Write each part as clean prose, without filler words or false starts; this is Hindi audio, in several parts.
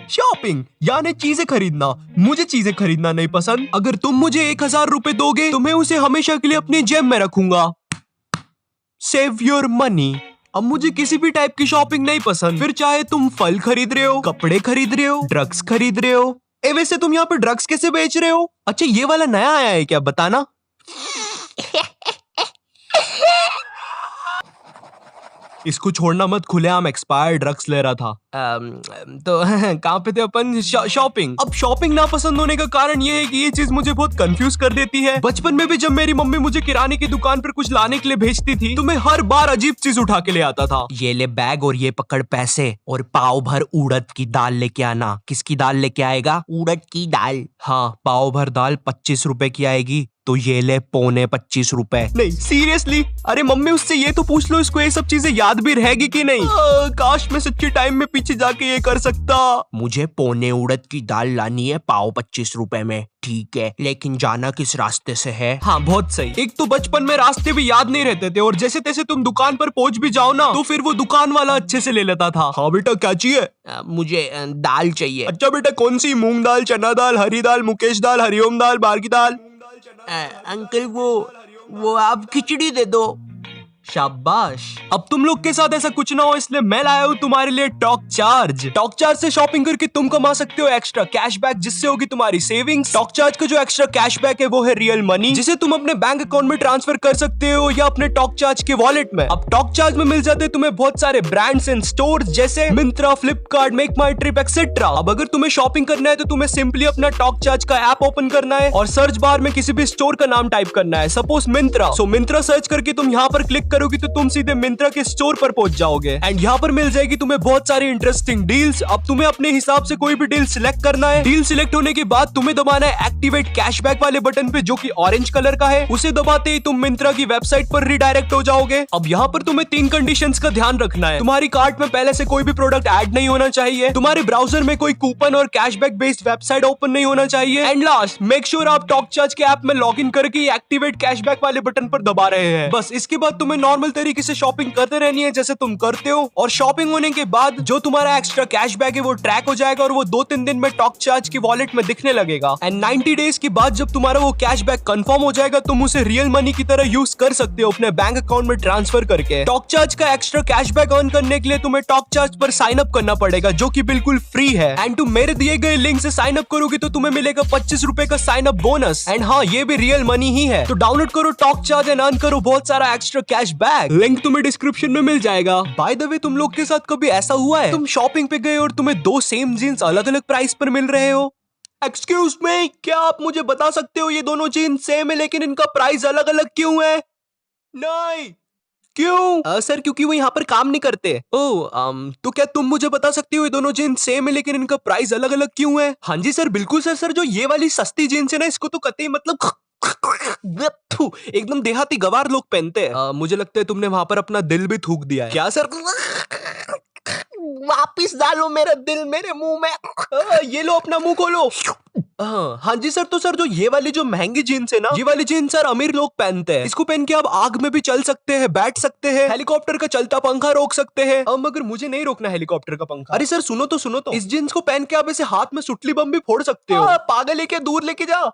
शॉपिंग यानी चीजें खरीदना। मुझे चीजें खरीदना नहीं पसंद। अगर तुम मुझे 1000 रुपए दोगे तो मैं उसे हमेशा के लिए अपनी जेब में रखूंगा। Save your money. अब मुझे किसी भी टाइप की शॉपिंग नहीं पसंद, फिर चाहे तुम फल खरीद रहे हो, कपड़े खरीद रहे हो, ड्रग्स खरीद रहे हो। वैसे तुम यहाँ पे ड्रग्स कैसे बेच रहे हो? अच्छा, ये वाला नया आया है क्या? बताना। इसको छोड़ना मत, खुलेआम एक्सपायर्ड ड्रग्स ले रहा था। तो कहाँ पे थे अपन? शॉपिंग। अब शॉपिंग ना पसंद होने का कारण ये है कि ये चीज मुझे बहुत कंफ्यूज कर देती है। बचपन में भी जब मेरी मम्मी मुझे किराने की दुकान पर कुछ लाने के लिए भेजती थी तो मैं हर बार अजीब चीज उठा के ले आता था। ये ले बैग और ये पकड़ पैसे और पाव भर उड़द की दाल लेके आना। किसकी दाल लेके आएगा? उड़द की दाल। हाँ, पाव भर दाल 25 रुपए की आएगी, तो ये ले 25 रुपए। नहीं सीरियसली, अरे मम्मी उससे ये तो पूछ लो इसको ये सब चीजें याद भी रहेगी कि नहीं। काश मैं सच्चे टाइम में पीछे जाके ये कर सकता। मुझे पौने उड़द की दाल लानी है पाव 25 रुपए में। ठीक है, लेकिन जाना किस रास्ते से है? हाँ बहुत सही। एक तो बचपन में रास्ते भी याद नहीं रहते थे और जैसे तैसे तुम दुकान पर पहुंच भी जाओ ना तो फिर वो दुकान वाला अच्छे से ले लेता था। हाँ बेटा क्या चाहिए? मुझे दाल चाहिए। अच्छा बेटा कौन सी? मूंग दाल, चना दाल, हरी दाल, मुकेश दाल, हरिओम दाल, बार की दाल? अंकल वो आप खिचड़ी दे दो। शाबाश। अब तुम लोग के साथ ऐसा कुछ ना हो इसलिए मैं लाया हूँ तुम्हारे लिए टॉक चार्ज। टॉक चार्ज से शॉपिंग करके तुम कमा सकते हो एक्स्ट्रा कैशबैक, जिससे होगी तुम्हारी सेविंग्स। टॉक चार्ज का जो एक्स्ट्रा कैशबैक है वो है रियल मनी, जिसे तुम अपने बैंक अकाउंट में ट्रांसफर कर सकते हो या अपने टॉक चार्ज के वॉलेट में। अब टॉक चार्ज में मिल जाते हैं तुम्हें बहुत सारे ब्रांड्स एंड स्टोर्स जैसे मिंत्रा, फ्लिपकार्ट, मेक माई ट्रिप एक्सेट्रा। अब अगर तुम्हें शॉपिंग करना है तो तुम्हें सिंपली अपना टॉक चार्ज का ऐप ओपन करना है और सर्च बार में किसी भी स्टोर का नाम टाइप करना है, सपोज मिंत्रा। सो मिंत्रा सर्च करके तुम यहाँ पर क्लिक करोगी तो तुम सीधे मिंत्रा के स्टोर पर पहुंच जाओगे एंड यहाँ पर मिल जाएगी तुम्हें बहुत सारी इंटरेस्टिंग डील्स। अब तुम्हें अपने हिसाब से कोई भी डील सिलेक्ट करना है। डील सिलेक्ट होने के बाद तुम्हें दबाना है एक्टिवेट कैशबैक वाले बटन पे जो कि ऑरेंज कलर का है। उसे दबाते ही तुम मिंत्रा की वेबसाइट पर रिडायरेक्ट हो जाओगे। अब यहाँ पर तुम्हें 3 कंडीशंस का ध्यान रखना है। तुम्हारी कार्ट में पहले से कोई भी प्रोडक्ट ऐड नहीं होना चाहिए, तुम्हारे ब्राउजर में कोई कूपन और कैशबैक बेस्ड वेबसाइट ओपन नहीं होना चाहिए एंड लास्ट मेक श्योर आप टॉक चार्ज के ऐप में लॉग इन करके एक्टिवेट कैशबैक वाले बटन पर दबा रहे हैं। बस इसके बाद तुम्हें नॉर्मल तरीके से शॉपिंग करते रहनी है जैसे तुम करते हो और शॉपिंग होने के बाद जो तुम्हारा एक्स्ट्रा कैशबैक है वो ट्रैक हो जाएगा और वो 2-3 दिन में टॉक चार्ज की वॉलेट में दिखने लगेगा एंड 90 डेज के बाद जब तुम्हारा वो कैशबैक कंफर्म हो जाएगा तुम उसे रियल मनी की तरह यूज कर सकते हो अपने बैंक अकाउंट में ट्रांसफर करके। टॉक चार्ज का एक्स्ट्रा कैशबैक अर्न करने के लिए तुम्हें टॉक चार्ज पर साइन अप करना पड़ेगा जो कि बिल्कुल फ्री है एंड तुम मेरे दिए गए लिंक से साइन अप करोगे तो तुम्हें मिलेगा 25 रुपए का साइन अप बोनस एंड हाँ ये भी रियल मनी ही है। तो डाउनलोड करो टॉक चार्ज एंड अर्न करो बहुत सारा एक्स्ट्रा कैशबैक। लिंक तुम्हें डिस्क्रिप्शन में मिल जाएगा। बाय द वे तुम लोग के साथ कभी ऐसा हुआ है तुम शॉपिंग पे गए और तुम्हें 2 सेम जीन्स अलग अलग प्राइस पर मिल रहे हो? एक्सक्यूज मी, क्या आप मुझे बता सकते हो ये दोनों जीन्स सेम है लेकिन इनका प्राइस अलग अलग क्यों है? नहीं क्यों? सर क्योंकि वो यहाँ पर काम नहीं करते। तो क्या तुम मुझे बता सकती हो ये दोनों जीन्स सेम है लेकिन इनका प्राइस अलग अलग क्यों है? हाँ जी सर बिल्कुल सर। सर जो ये वाली सस्ती जीन्स है ना इसको तो कतई मतलब एकदम देहाती गवार लोग पहनते हैं। मुझे लगता है तुमने वहां पर अपना दिल भी थूक दिया है। क्या सर? वापिस डालो मेरा दिल मेरे मुंह में। ये लो अपना मुंह खोलो। हाँ जी सर। तो सर जो ये वाली जो महंगी जीन्स है ना ये वाली जीन्स सर अमीर लोग पहनते हैं। इसको पहन के आप आग में भी चल सकते हैं, बैठ सकते हैं, हेलीकॉप्टर का चलता पंखा रोक सकते हैं। मगर मुझे नहीं रोकना हेलीकॉप्टर का पंखा। अरे सर सुनो तो इस जीन्स को पहन के आप ऐसे हाथ में सुतली बम भी फोड़ सकते हो। पागल है क्या? दूर लेके जा।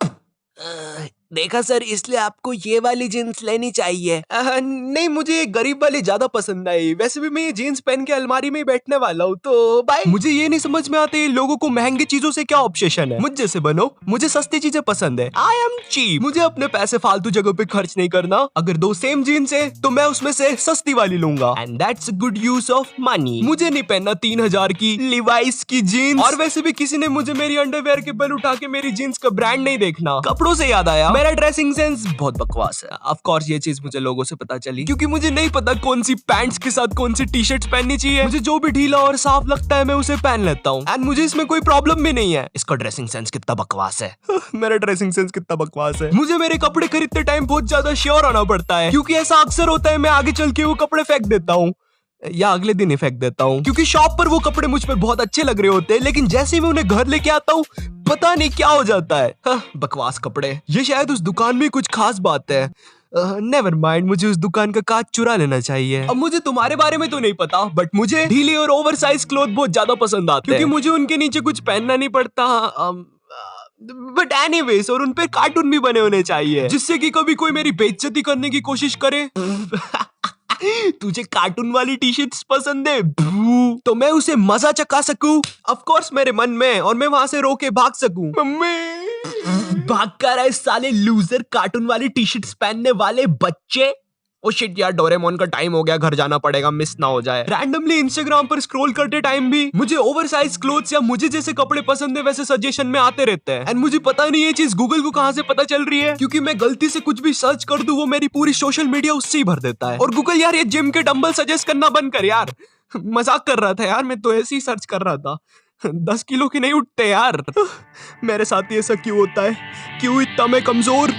देखा सर इसलिए आपको ये वाली जीन्स लेनी चाहिए। नहीं मुझे गरीब वाली ज्यादा पसंद आई। वैसे भी मैं ये जीन्स पहन के अलमारी में ही बैठने वाला हूँ तो बाय। मुझे ये नहीं समझ में आते लोगों को महंगी चीजों से क्या ऑब्सेशन है। मुझ जैसे बनो, मुझे सस्ती चीजें पसंद है। I am cheap. मुझे अपने पैसे फालतू जगह पे खर्च नहीं करना। अगर 2 सेम जीन्स है तो मैं उसमें से सस्ती वाली लूंगा and that's good use of money. मुझे नहीं पहनना 3000 की लिवाइस की जीन्स। और वैसे भी किसी ने मुझे मेरी अंडरवेयर के बल उठा के मेरी जीन्स का ब्रांड नहीं देखना। कपड़ों से याद आया मेरा ड्रेसिंग सेंस बहुत बकवास है। ऑफ कोर्स ये चीज मुझे लोगों से पता चली क्योंकि मुझे नहीं पता कौन सी पैंट्स के साथ कौन सी टी शर्ट्स पहननी चाहिए। मुझे जो भी ढीला और साफ लगता है मैं उसे पहन लेता हूँ एंड मुझे इसमें कोई प्रॉब्लम भी नहीं है। इसका ड्रेसिंग सेंस कितना बकवास है। मेरा ड्रेसिंग सेंस कितना बकवास है। मुझे मेरे कपड़े खरीदते टाइम बहुत ज्यादा श्योर होना पड़ता है क्योंकि ऐसा अक्सर होता है मैं आगे चल के वो कपड़े फेंक देता हूँ या अगले दिन ही फेंक देता हूँ क्योंकि शॉप पर वो कपड़े मुझ पे बहुत अच्छे लग रहे होते हैं लेकिन जैसे ही मैं उन्हें घर लेके आता हूँ पता नहीं क्या हो जाता है। बकवास कपड़े। ये शायद उस दुकान में कुछ खास बात है। नेवर माइंड, मुझे उस दुकान का कांच चुरा लेना चाहिए। अब मुझे तुम्हारे बारे में तो नहीं पता, बट मुझे ढीले और ओवरसाइज क्लोथ बहुत ज्यादा पसंद आते हैं क्योंकि मुझे उनके नीचे कुछ पहनना नहीं पड़ता। बट एनीवेज, और उन पे कार्टून भी बने होने चाहिए जिससे कि कभी कोई मेरी बेइज्जती करने की कोशिश करे। तुझे कार्टून वाली टी शर्ट्स पसंद है तो मैं उसे मजा चखा सकूं, ऑफ कोर्स मेरे मन में, और मैं वहां से रो के भाग सकूं। मम्मी भाग कर आए साले लूजर कार्टून वाली टी शर्ट्स पहनने वाले बच्चे। ओ शिट यार, डोरेमोन का टाइम हो गया, घर जाना पड़ेगा, मिस ना हो जाए। रैंडमली इंस्टाग्राम पर स्क्रॉल करते टाइम भी मुझे ओवरसाइज क्लोथ्स या मुझे जैसे कपड़े पसंद है वैसे सजेशन में आते रहते हैं। एंड मुझे पता नहीं ये चीज गूगल को कहां से पता चल रही है, क्योंकि मैं गलती से कुछ भी सर्च कर दूं वो मेरी पूरी सोशल मीडिया उससे ही भर देता है। और गूगल यार, ये जिम के डंबल सजेस्ट करना बंद कर यार। मजाक कर रहा था यार, मैं तो ऐसे ही सर्च कर रहा था। 10 किलो की नहीं उठते यार। मेरे साथ ऐसा क्यों होता है, क्यों इतना मैं कमजोर,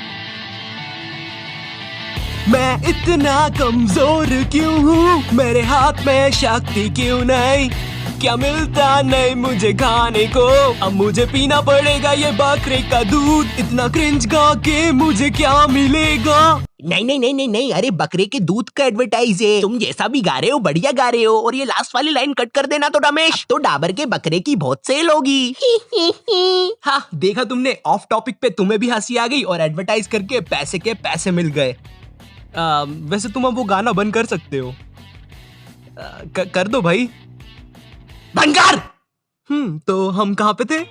मैं इतना कमजोर क्यों हूँ, मेरे हाथ में शक्ति क्यों नहीं, क्या मिलता नहीं मुझे खाने को, अब मुझे पीना पड़ेगा ये बकरे का दूध, इतना क्रिंज गा के मुझे क्या मिलेगा। नहीं नहीं नहीं नहीं नहीं, अरे बकरे के दूध का एडवर्टाइज है, तुम जैसा भी गा रहे हो बढ़िया गा रहे हो, और ये लास्ट वाली लाइन कट कर देना तो रमेश, तो डाबर के बकरे की बहुत सेल होगी। हाँ देखा तुमने, ऑफ टॉपिक पे तुम्हें भी हंसी आ गई और एडवर्टाइज करके पैसे के पैसे मिल गए। वैसे तुम अब वो गाना बंद कर सकते हो। कर दो भाई, बंद कर। तो हम कहाँ पे थे?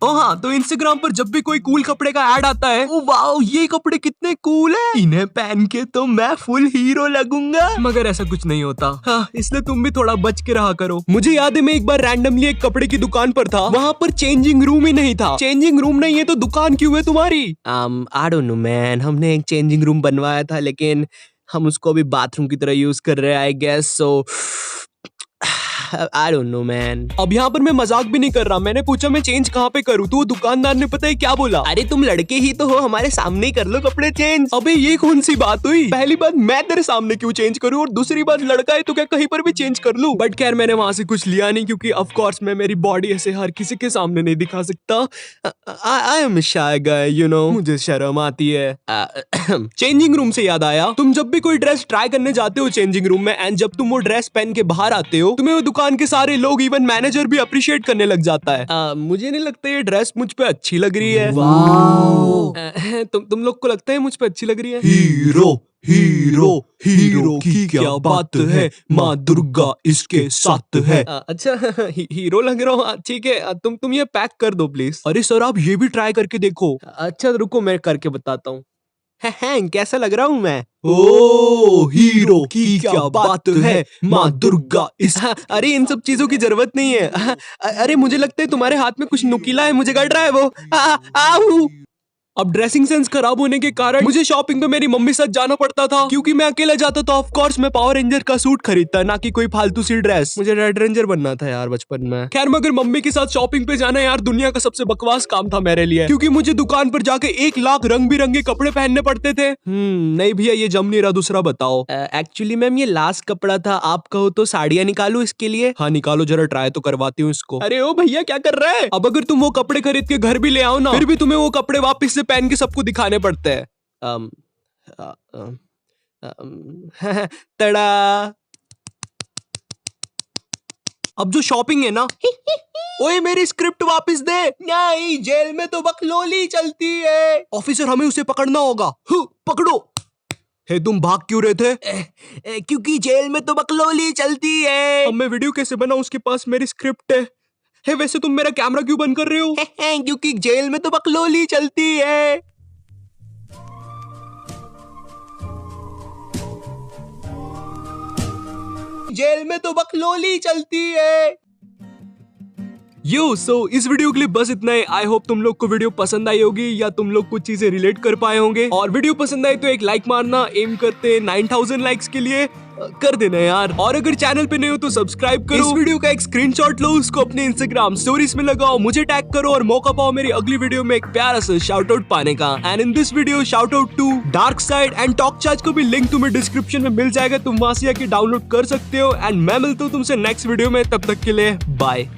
ओ हाँ, तो इंस्टाग्राम पर जब भी कोई कूल कपड़े का ऐड आता है, ओ वाओ ये कपड़े कितने कूल है, इन्हें पहन के तो मैं फुल हीरो लगूंगा। मगर ऐसा कुछ नहीं होता। हाँ, इसलिए तुम भी थोड़ा बच के रहा करो। मुझे याद है मैं एक बार रैंडमली एक कपड़े की दुकान पर था, वहाँ पर चेंजिंग रूम ही नहीं था। चेंजिंग रूम नहीं है तो दुकान क्यों है तुम्हारी? आई डोंट नो मैन, हमने एक चेंजिंग रूम बनवाया था लेकिन हम उसको अभी बाथरूम की तरह यूज कर रहे हैं I guess, so I don't know man। अब यहाँ पर मैं मजाक भी नहीं कर रहा, मैंने पूछा मैं चेंज कहाँ पे करूँ, तो वो दुकानदार ने पता है क्या बोला, अरे तुम लड़के ही तो हो, हमारे सामने ही कर लो कपड़े चेंज। अबे ये कौन सी बात हुई, पहली बात मैं तेरे सामने क्यों चेंज करूँ, और दूसरी बात लड़का है तो क्या कहीं पर भी चेंज कर लूँ। बट खैर मैंने वहां से कुछ लिया नहीं, क्योंकि ऑफ कोर्स मैं मेरी बॉडी ऐसे हर किसी के सामने नहीं दिखा सकता। I am shy guy, you know, मुझे शर्म आती है। चेंजिंग रूम से याद आया, तुम जब भी कोई ड्रेस ट्राई करने जाते हो चेंजिंग रूम में, एंड जब तुम वो ड्रेस पहन के बाहर आते हो, तुम्हें वो दुकान के सारे लोग, इवन मैनेजर भी अप्रिशिएट करने लग जाता है। मुझे नहीं लगता ये ड्रेस मुझ पे अच्छी लग रही है। तुम लोग को लगता है मुझ पे अच्छी लग रही है? हीरो हीरो हीरो की क्या बात है, माँ दुर्गा इसके साथ है। अच्छा हीरो लग रहा हूँ, ठीक है, तुम ये पैक कर दो प्लीज। अरे सर आप ये भी ट्राई करके देखो। अच्छा रुको मैं करके बताता हूँ। कैसा लग रहा हूँ मैं? ओ हीरो की क्या बात है, माँ दुर्गा इस अरे इन सब चीजों की जरूरत नहीं है। अरे मुझे लगता है तुम्हारे हाथ में कुछ नुकीला है, मुझे गड़ रहा है वो। आओ। अब ड्रेसिंग सेंस खराब होने के कारण मुझे शॉपिंग पे मेरी मम्मी साथ जाना पड़ता था, क्योंकि मैं अकेला जाता तो ऑफ कोर्स मैं पावर रेंजर का सूट खरीदता, ना कि कोई फालतू सी ड्रेस। मुझे रेड रेंजर बनना था यार बचपन में। खैर मगर मम्मी के साथ शॉपिंग पे जाना यार दुनिया का सबसे बकवास काम था मेरे लिए, क्योंकि मुझे दुकान पर जाके 1 लाख रंग बिरंगे कपड़े पहनने पड़ते थे। नहीं भैया ये जम नहीं रहा, दूसरा बताओ। एक्चुअली मैम ये लास्ट कपड़ा था, आप कहो तो साड़ियाँ निकालू इसके लिए? हाँ निकालो जरा, ट्राई तो करवाती हूँ इसको। अरे ओ भैया क्या कर रहा है? अब अगर तुम वो कपड़े खरीद के घर भी ले आओ ना, फिर भी तुम्हें वो कपड़े वापस से पहन के सबको दिखाने पड़ते हैं। तड़ा। अब जो शॉपिंग है ना, ओए मेरी स्क्रिप्ट वापस दे। नहीं, जेल में तो बकलोली चलती है। ऑफिसर हमें उसे पकड़ना होगा। पकड़ो। हे तुम भाग क्यों रहे थे? क्योंकि जेल में तो बकलोली चलती है। अब मैं वीडियो कैसे बनाऊं, उसके पास मेरी स्क्रिप्ट है। वैसे तुम मेरा कैमरा क्यों बंद कर रहे हो? क्योंकि जेल में तो बकलोली चलती है। जेल में तो बकलोली चलती है। इस वीडियो के लिए बस इतना ही। आई होप तुम लोग को वीडियो पसंद आई होगी, या तुम लोग कुछ चीजें रिलेट कर पाए होंगे। और वीडियो पसंद आई तो एक लाइक मारना, एम करते 9000 लाइक्स के लिए कर देना यार। और अगर चैनल पे नहीं हो तो सब्सक्राइब करो। इस वीडियो का एक स्क्रीनशॉट लो, उसको अपने इंस्टाग्राम स्टोरीज में लगाओ, मुझे टैग करो और मौका पाओ मेरी अगली वीडियो में एक प्यारा सा शाउट आउट पाने का। And in this video shout out to Dark Side and Talk Charge को भी लिंक तुम्हें डिस्क्रिप्शन में मिल जाएगा, तुम वहां से आके डाउनलोड कर सकते हो। एंड मैं मिलता हूँ तुमसे नेक्स्ट वीडियो में, तब तक के लिए बाय।